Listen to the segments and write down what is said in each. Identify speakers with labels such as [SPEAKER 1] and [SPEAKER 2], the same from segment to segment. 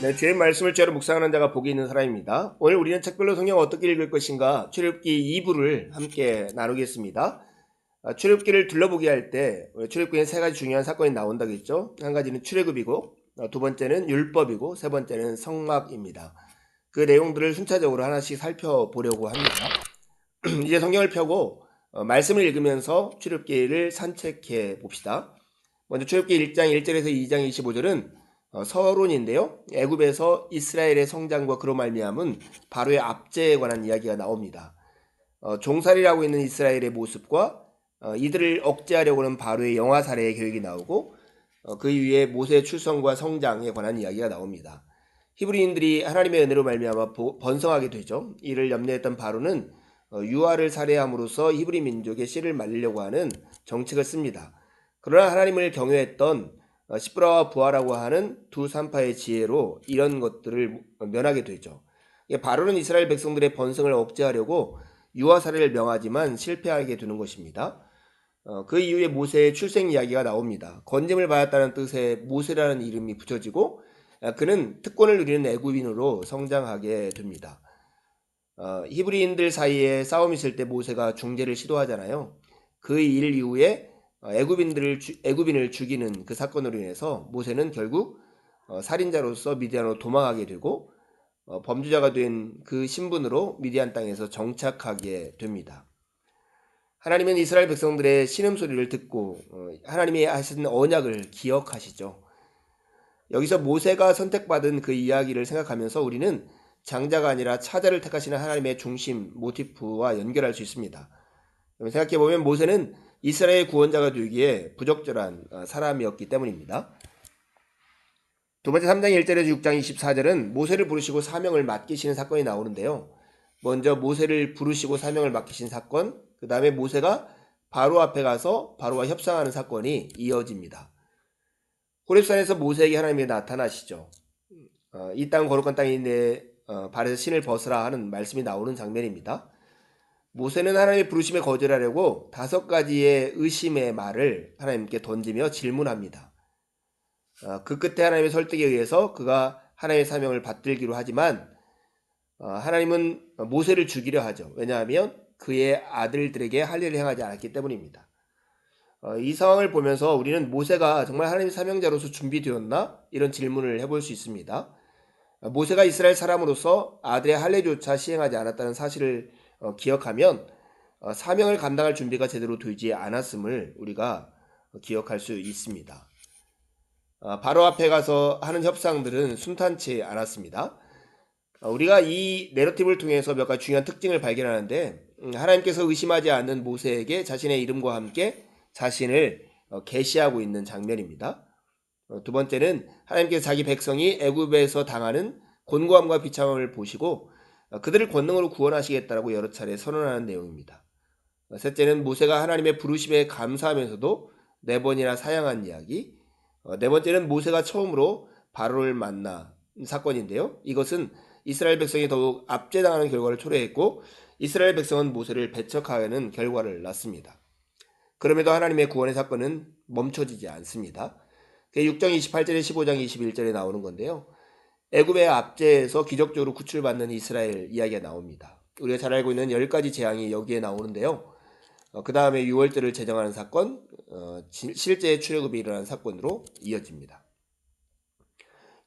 [SPEAKER 1] 네, 주의 말씀을 죄로 묵상하는 자가 복이 있는 사람입니다. 오늘 우리는 책별로 성경을 어떻게 읽을 것인가 출애굽기 2부를 함께 나누겠습니다. 출애굽기를 둘러보게 할 때 출애굽기에 세 가지 중요한 사건이 나온다겠죠. 한 가지는 출애굽이고, 두 번째는 율법이고, 세 번째는 성막입니다. 그 내용들을 순차적으로 하나씩 살펴보려고 합니다. 이제 성경을 펴고 말씀을 읽으면서 출애굽기를 산책해 봅시다. 먼저 출애굽기 1장 1절에서 2장 25절은 서론인데요. 애굽에서 이스라엘의 성장과 그로 말미암은 바로의 압제에 관한 이야기가 나옵니다. 종살이라고 있는 이스라엘의 모습과 이들을 억제하려고 하는 바로의 영화 살해의 계획이 나오고, 그 위에 모세의 출성과 성장에 관한 이야기가 나옵니다. 히브리인들이 하나님의 은혜로 말미암아 번성하게 되죠. 이를 염려했던 바로는 유아를 살해함으로써 히브리 민족의 씨를 말리려고 하는 정책을 씁니다. 그러나 하나님을 경외했던 시브라와 부하라고 하는 두 산파의 지혜로 이런 것들을 면하게 되죠. 바로는 이스라엘 백성들의 번성을 억제하려고 유아 살해를 명하지만 실패하게 되는 것입니다. 그 이후에 모세의 출생 이야기가 나옵니다. 건짐을 받았다는 뜻의 모세라는 이름이 붙여지고, 그는 특권을 누리는 애굽인으로 성장하게 됩니다. 히브리인들 사이에 싸움이 있을 때 모세가 중재를 시도하잖아요. 그 일 이후에 애굽인을 죽이는 그 사건으로 인해서 모세는 결국 살인자로서 미디안으로 도망하게 되고, 범죄자가 된 그 신분으로 미디안 땅에서 정착하게 됩니다. 하나님은 이스라엘 백성들의 신음소리를 듣고 하나님이 하신 언약을 기억하시죠. 여기서 모세가 선택받은 그 이야기를 생각하면서 우리는 장자가 아니라 차자를 택하시는 하나님의 중심 모티프와 연결할 수 있습니다. 생각해보면 모세는 이스라엘 구원자가 되기에 부적절한 사람이었기 때문입니다. 두 번째 3장 1절에서 6장 24절은 모세를 부르시고 사명을 맡기시는 사건이 나오는데요. 먼저 모세를 부르시고 사명을 맡기신 사건, 그 다음에 모세가 바로 앞에 가서 바로와 협상하는 사건이 이어집니다. 호렙산에서 모세에게 하나님이 나타나시죠. 이 땅은 거룩한 땅인데 발에서 신을 벗으라 하는 말씀이 나오는 장면입니다. 모세는 하나님의 부르심에 거절하려고 5가지의 의심의 말을 하나님께 던지며 질문합니다. 그 끝에 하나님의 설득에 의해서 그가 하나님의 사명을 받들기로 하지만 하나님은 모세를 죽이려 하죠. 왜냐하면 그의 아들들에게 할 일을 행하지 않았기 때문입니다. 이 상황을 보면서 우리는 모세가 정말 하나님의 사명자로서 준비되었나? 이런 질문을 해볼 수 있습니다. 모세가 이스라엘 사람으로서 아들의 할례조차 시행하지 않았다는 사실을 기억하면 사명을 감당할 준비가 제대로 되지 않았음을 우리가 기억할 수 있습니다. 바로 앞에 가서 하는 협상들은 순탄치 않았습니다. 우리가 이 내러티브를 통해서 몇 가지 중요한 특징을 발견하는데, 하나님께서 의심하지 않는 모세에게 자신의 이름과 함께 자신을 계시하고 있는 장면입니다. 두 번째는 하나님께서 자기 백성이 애굽에서 당하는 곤고함과 비참함을 보시고 그들을 권능으로 구원하시겠다라고 여러 차례 선언하는 내용입니다. 셋째는 모세가 하나님의 부르심에 감사하면서도 4번이나 사양한 이야기. 네 번째는 모세가 처음으로 바로를 만난 사건인데요. 이것은 이스라엘 백성이 더욱 압제당하는 결과를 초래했고, 이스라엘 백성은 모세를 배척하는 결과를 낳습니다. 그럼에도 하나님의 구원의 사건은 멈춰지지 않습니다. 6장 28절에 15장 21절에 나오는 건데요. 애굽의 압제에서 기적적으로 구출받는 이스라엘 이야기가 나옵니다. 우리가 잘 알고 있는 10가지 재앙이 여기에 나오는데요. 그 다음에 6월절을 제정하는 사건, 실제 출애굽이 일어난 사건으로 이어집니다.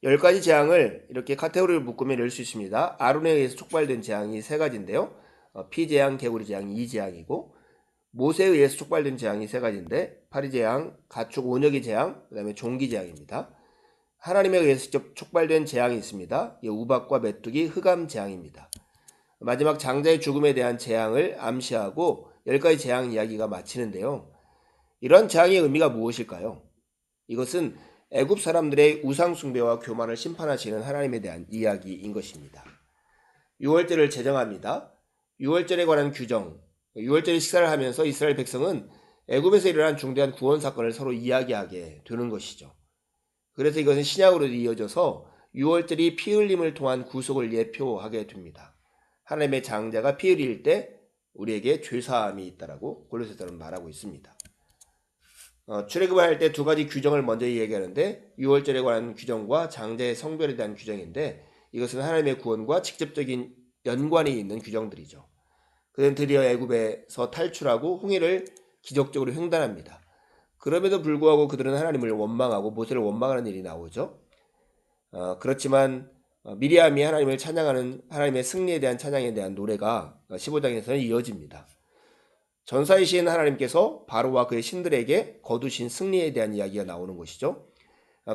[SPEAKER 1] 10가지 재앙을 이렇게 카테고리를 묶으면 낼 수 있습니다. 아론에 의해서 촉발된 재앙이 3가지인데요. 피재앙, 개구리 재앙이 2재앙이고, 모세에 의해서 촉발된 재앙이 3가지인데, 파리재앙, 가축 온역의 재앙, 그 다음에 종기재앙입니다. 하나님에 의해서 직접 촉발된 재앙이 있습니다. 우박과 메뚜기, 흑암 재앙입니다. 마지막 장자의 죽음에 대한 재앙을 암시하고 10가지 재앙 이야기가 마치는데요. 이런 재앙의 의미가 무엇일까요? 이것은 애굽 사람들의 우상 숭배와 교만을 심판하시는 하나님에 대한 이야기인 것입니다. 6월절을 제정합니다. 6월절에 관한 규정, 6월절에 식사를 하면서 이스라엘 백성은 애굽에서 일어난 중대한 구원 사건을 서로 이야기하게 되는 것이죠. 그래서 이것은 신약으로 이어져서 유월절이 피 흘림을 통한 구속을 예표하게 됩니다. 하나님의 장자가 피 흘릴 때 우리에게 죄사함이 있다라고 골로새서는 말하고 있습니다. 출애굽을 할 때 두 가지 규정을 먼저 얘기하는데 유월절에 관한 규정과 장자의 성별에 대한 규정인데 이것은 하나님의 구원과 직접적인 연관이 있는 규정들이죠. 그들은 드디어 애굽에서 탈출하고 홍해를 기적적으로 횡단합니다. 그럼에도 불구하고 그들은 하나님을 원망하고 모세를 원망하는 일이 나오죠. 그렇지만 미리암이 하나님을 찬양하는 하나님의 승리에 대한 찬양에 대한 노래가 15장에서는 이어집니다. 전사이신 하나님께서 바로와 그의 신들에게 거두신 승리에 대한 이야기가 나오는 것이죠.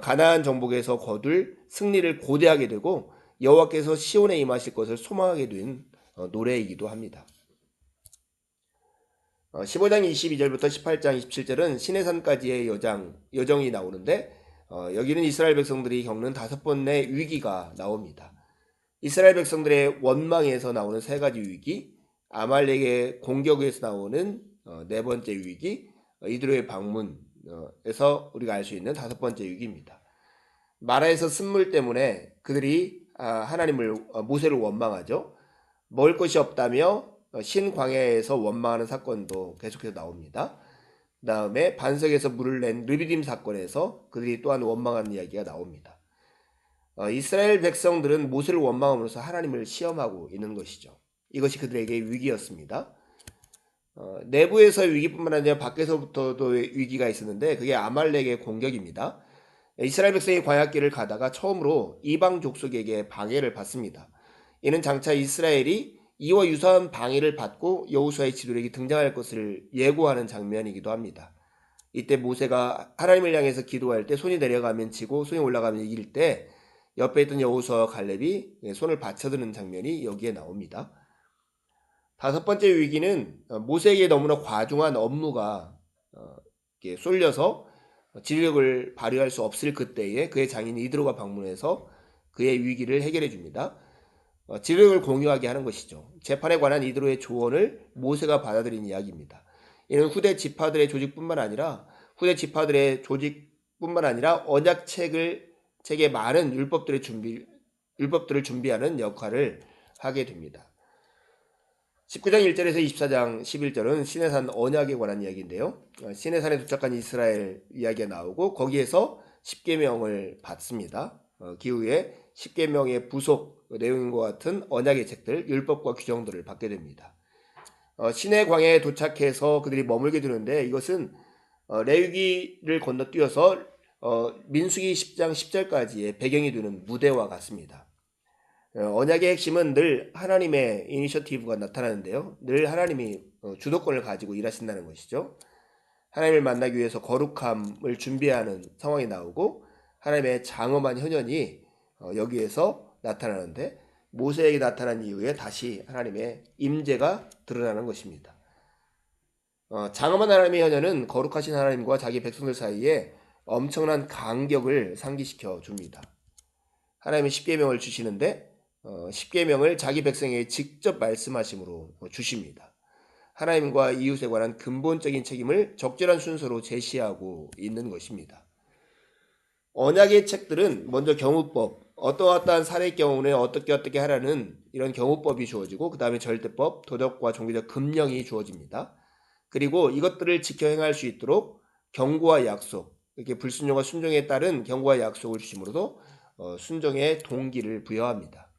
[SPEAKER 1] 가나안 정복에서 거둘 승리를 고대하게 되고 여호와께서 시온에 임하실 것을 소망하게 된 노래이기도 합니다. 15장 22절부터 18장 27절은 시내산까지의 여정이 나오는데 여기는 이스라엘 백성들이 겪는 5번의 위기가 나옵니다. 이스라엘 백성들의 원망에서 나오는 3가지 위기, 아말렉의 공격에서 나오는 4번째 위기, 이드로의 방문에서 우리가 알 수 있는 5번째 위기입니다. 마라에서 쓴물 때문에 그들이 모세를 원망하죠. 먹을 것이 없다며 신광야에서 원망하는 사건도 계속해서 나옵니다. 그 다음에 반석에서 물을 낸 르비딤 사건에서 그들이 또한 원망하는 이야기가 나옵니다. 이스라엘 백성들은 모세를 원망함으로써 하나님을 시험하고 있는 것이죠. 이것이 그들에게 위기였습니다. 내부에서의 위기뿐만 아니라 밖에서부터도 위기가 있었는데 그게 아말렉의 공격입니다. 이스라엘 백성이 광야길을 가다가 처음으로 이방 족속에게 방해를 받습니다. 이는 장차 이스라엘이 이와 유사한 방해를 받고 여호수아의 지도력이 등장할 것을 예고하는 장면이기도 합니다. 이때 모세가 하나님을 향해서 기도할 때 손이 내려가면 지고 손이 올라가면 이길 때 옆에 있던 여호수아와 갈렙이 손을 받쳐드는 장면이 여기에 나옵니다. 5번째 위기는 모세에게 너무나 과중한 업무가 쏠려서 지도력을 발휘할 수 없을 그때에 그의 장인 이드로가 방문해서 그의 위기를 해결해 줍니다. 지도력을 공유하게 하는 것이죠. 재판에 관한 이드로의 조언을 모세가 받아들인 이야기입니다. 이는 후대 지파들의 조직뿐만 아니라 언약책에 많은 율법들을 준비하는 역할을 하게 됩니다. 19장 1절에서 24장 11절은 시내산 언약에 관한 이야기인데요. 시내산에 도착한 이스라엘 이야기가 나오고 거기에서 십계명을 받습니다. 기후에 십계명의 부속 내용인 것 같은 언약의 책들, 율법과 규정들을 받게 됩니다. 시내 광야에 도착해서 그들이 머물게 되는데 이것은 레위기를 건너뛰어서 민수기 10장 10절까지의 배경이 되는 무대와 같습니다. 언약의 핵심은 늘 하나님의 이니셔티브가 나타나는데요. 늘 하나님이 주도권을 가지고 일하신다는 것이죠. 하나님을 만나기 위해서 거룩함을 준비하는 상황이 나오고 하나님의 장엄한 현현이 여기에서 나타나는데 모세에게 나타난 이후에 다시 하나님의 임재가 드러나는 것입니다. 장엄한 하나님의 현현은 거룩하신 하나님과 자기 백성들 사이에 엄청난 간격을 상기시켜 줍니다. 하나님이 십계명을 주시는데 십계명을 자기 백성에게 직접 말씀하심으로 주십니다. 하나님과 이웃에 관한 근본적인 책임을 적절한 순서로 제시하고 있는 것입니다. 언약의 책들은 먼저 경우법, 어떠한 사례의 경우는 어떻게 하라는 이런 경우법이 주어지고 그 다음에 절대법, 도덕과 종교적 금령이 주어집니다. 그리고 이것들을 지켜 행할 수 있도록 경고와 약속, 이렇게 불순종과 순종에 따른 경고와 약속을 주심으로도 순종의 동기를 부여합니다.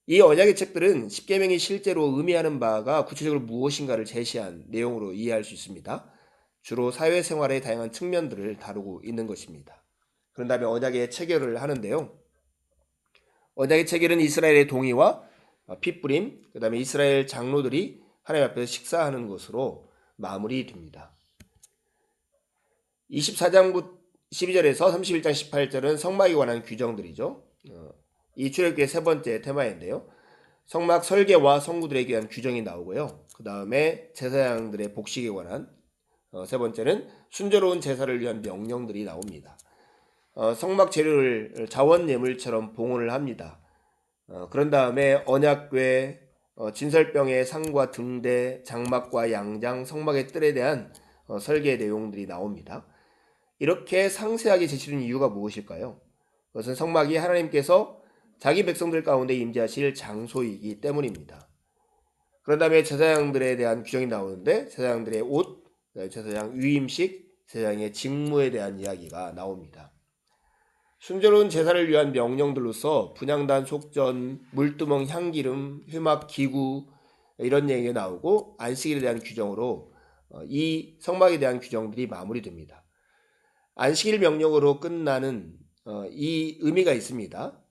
[SPEAKER 1] 이 언약의 책들은 십계명이 실제로 의미하는 바가 구체적으로 무엇인가를 제시한 내용으로 이해할 수 있습니다. 주로 사회생활의 다양한 측면들을 다루고 있는 것입니다. 그런 다음에 언약의 체결을 하는데요. 언약의 체결은 이스라엘의 동의와 핏부림, 그 다음에 이스라엘 장로들이 하나님 앞에서 식사하는 것으로 마무리됩니다. 24장 12절에서 31장 18절은 성막에 관한 규정들이죠. 이 출애굽기의 3번째 테마인데요. 성막 설계와 성구들에 대한 규정이 나오고요. 그 다음에 제사장들의 복식에 관한 3번째는 순조로운 제사를 위한 명령들이 나옵니다. 성막 재료를 자원 예물처럼 봉헌을 합니다. 그런 다음에 언약궤, 진설병의 상과 등대, 장막과 양장, 성막의 뜰에 대한 설계 내용들이 나옵니다. 이렇게 상세하게 제시된 이유가 무엇일까요? 그것은 성막이 하나님께서 자기 백성들 가운데 임재하실 장소이기 때문입니다. 그런 다음에 제사장들에 대한 규정이 나오는데 제사장들의 옷, 제사장 위임식, 제사장의 직무에 대한 이야기가 나옵니다. 순조로운 제사를 위한 명령들로서 분향단, 속전, 물두멍, 향기름, 회막, 기구 이런 얘기가 나오고 안식일에 대한 규정으로 이 성막에 대한 규정들이 마무리됩니다. 안식일 명령으로 끝나는 이 의미가 있습니다.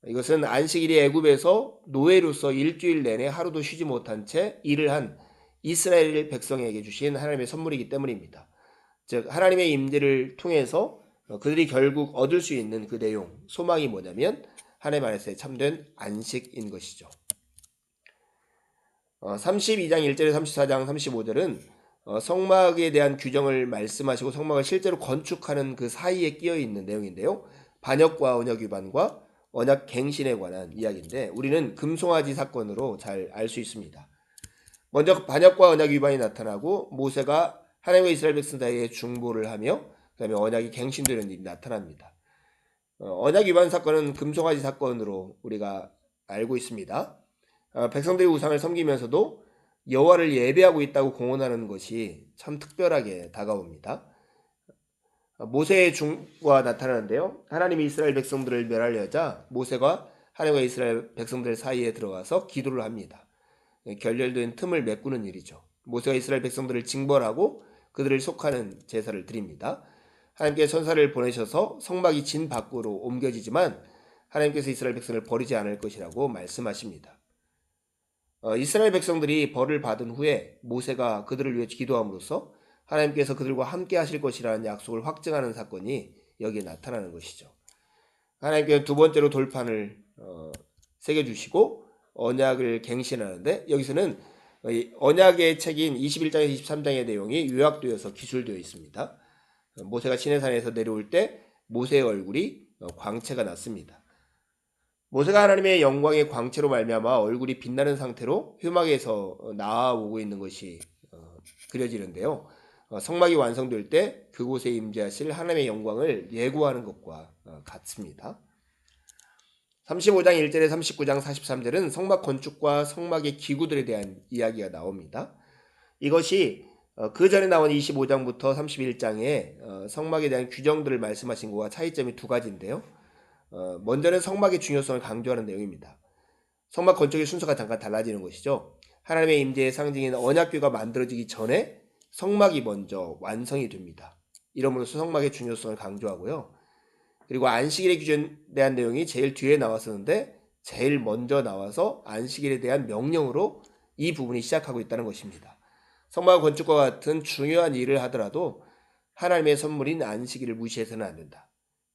[SPEAKER 1] 이것은 안식일이 애굽에서 노예로서 일주일 내내 하루도 쉬지 못한 채 일을 한 이스라엘 백성에게 주신 하나님의 선물이기 때문입니다. 즉 하나님의 임재를 통해서 그들이 결국 얻을 수 있는 그 내용, 소망이 뭐냐면 하나님 안에서의 참된 안식인 것이죠. 32장 1절에 34장 35절은 성막에 대한 규정을 말씀하시고 성막을 실제로 건축하는 그 사이에 끼어 있는 내용인데요. 반역과 언약 위반과 언약 갱신에 관한 이야기인데 우리는 금송아지 사건으로 잘 알 수 있습니다. 먼저 반역과 언약 위반이 나타나고 모세가 하나님과 이스라엘 백성 사이에 중보를 하며 그 다음에 언약이 갱신되는 일이 나타납니다. 언약 위반 사건은 금송아지 사건으로 우리가 알고 있습니다. 백성들이 우상을 섬기면서도 여호와를 예배하고 있다고 공언하는 것이 참 특별하게 다가옵니다. 모세의 중보가 나타나는데요. 하나님이 이스라엘 백성들을 멸하려자 모세가 하나님과 이스라엘 백성들 사이에 들어가서 기도를 합니다. 결렬된 틈을 메꾸는 일이죠. 모세가 이스라엘 백성들을 징벌하고 그들을 속하는 제사를 드립니다. 하나님께 천사를 보내셔서 성막이 진 밖으로 옮겨지지만 하나님께서 이스라엘 백성을 버리지 않을 것이라고 말씀하십니다. 이스라엘 백성들이 벌을 받은 후에 모세가 그들을 위해 기도함으로써 하나님께서 그들과 함께 하실 것이라는 약속을 확증하는 사건이 여기에 나타나는 것이죠. 하나님께서 두 번째로 돌판을 새겨주시고 언약을 갱신하는데 여기서는 언약의 책인 21장에서 23장의 내용이 요약되어서 기술되어 있습니다. 모세가 시내산에서 내려올 때 모세의 얼굴이 광채가 났습니다. 모세가 하나님의 영광의 광채로 말미암아 얼굴이 빛나는 상태로 회막에서 나아오고 있는 것이 그려지는데요. 성막이 완성될 때 그곳에 임재하실 하나님의 영광을 예고하는 것과 같습니다. 35장 1절에 39장 43절은 성막 건축과 성막의 기구들에 대한 이야기가 나옵니다. 이것이 그 전에 나온 25장부터 31장에 성막에 대한 규정들을 말씀하신 것과 차이점이 두 가지인데요. 먼저는 성막의 중요성을 강조하는 내용입니다. 성막 건축의 순서가 잠깐 달라지는 것이죠. 하나님의 임재의 상징인 언약궤가 만들어지기 전에 성막이 먼저 완성이 됩니다. 이러므로써 성막의 중요성을 강조하고요. 그리고 안식일의 규정에 대한 내용이 제일 뒤에 나왔었는데 제일 먼저 나와서 안식일에 대한 명령으로 이 부분이 시작하고 있다는 것입니다. 성막 건축과 같은 중요한 일을 하더라도 하나님의 선물인 안식일을 무시해서는 안 된다.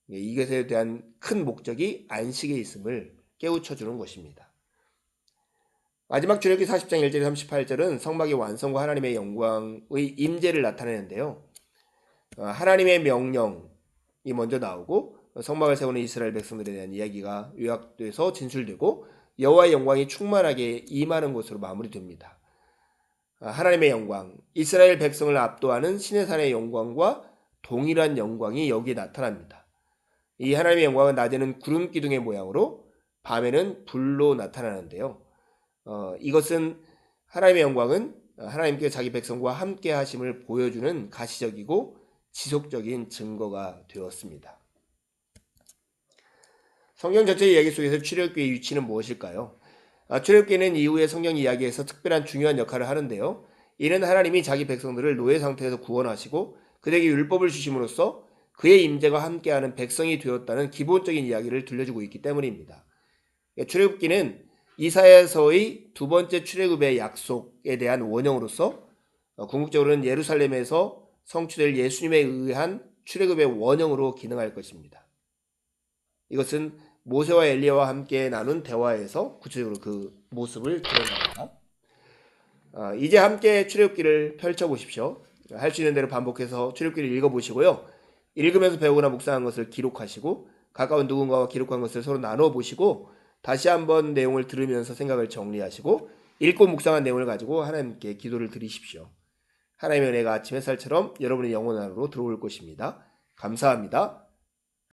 [SPEAKER 1] 이것에 대한 큰 목적이 안식에 있음을 깨우쳐주는 것입니다. 마지막 출애굽기 40장 1절에 38절은 성막의 완성과 하나님의 영광의 임재를 나타내는데요. 하나님의 명령이 먼저 나오고 성막을 세우는 이스라엘 백성들에 대한 이야기가 요약돼서 진술되고 여호와의 영광이 충만하게 임하는 것으로 마무리됩니다. 하나님의 영광, 이스라엘 백성을 압도하는 시내산의 영광과 동일한 영광이 여기에 나타납니다. 이 하나님의 영광은 낮에는 구름 기둥의 모양으로 밤에는 불로 나타나는데요. 이것은 하나님의 영광은 하나님께서 자기 백성과 함께 하심을 보여주는 가시적이고 지속적인 증거가 되었습니다. 성경 전체 이야기 속에서 출애굽기의 위치는 무엇일까요? 출애굽기는 이후의 성경 이야기에서 특별한 중요한 역할을 하는데요. 이는 하나님이 자기 백성들을 노예 상태에서 구원하시고 그들에게 율법을 주심으로써 그의 임재가 함께하는 백성이 되었다는 기본적인 이야기를 들려주고 있기 때문입니다. 출애굽기는 이사야서의 두 번째 출애굽의 약속에 대한 원형으로서 궁극적으로는 예루살렘에서 성취될 예수님에 의한 출애굽의 원형으로 기능할 것입니다. 이것은 모세와 엘리야와 함께 나눈 대화에서 구체적으로 그 모습을 드러냅니다. 이제 함께 출애굽기를 펼쳐보십시오. 할 수 있는 대로 반복해서 출애굽기를 읽어보시고요. 읽으면서 배우거나 묵상한 것을 기록하시고 가까운 누군가와 기록한 것을 서로 나눠보시고 다시 한번 내용을 들으면서 생각을 정리하시고 읽고 묵상한 내용을 가지고 하나님께 기도를 드리십시오. 하나님의 은혜가 아침 햇살처럼 여러분의 영혼 안으로 들어올 것입니다. 감사합니다.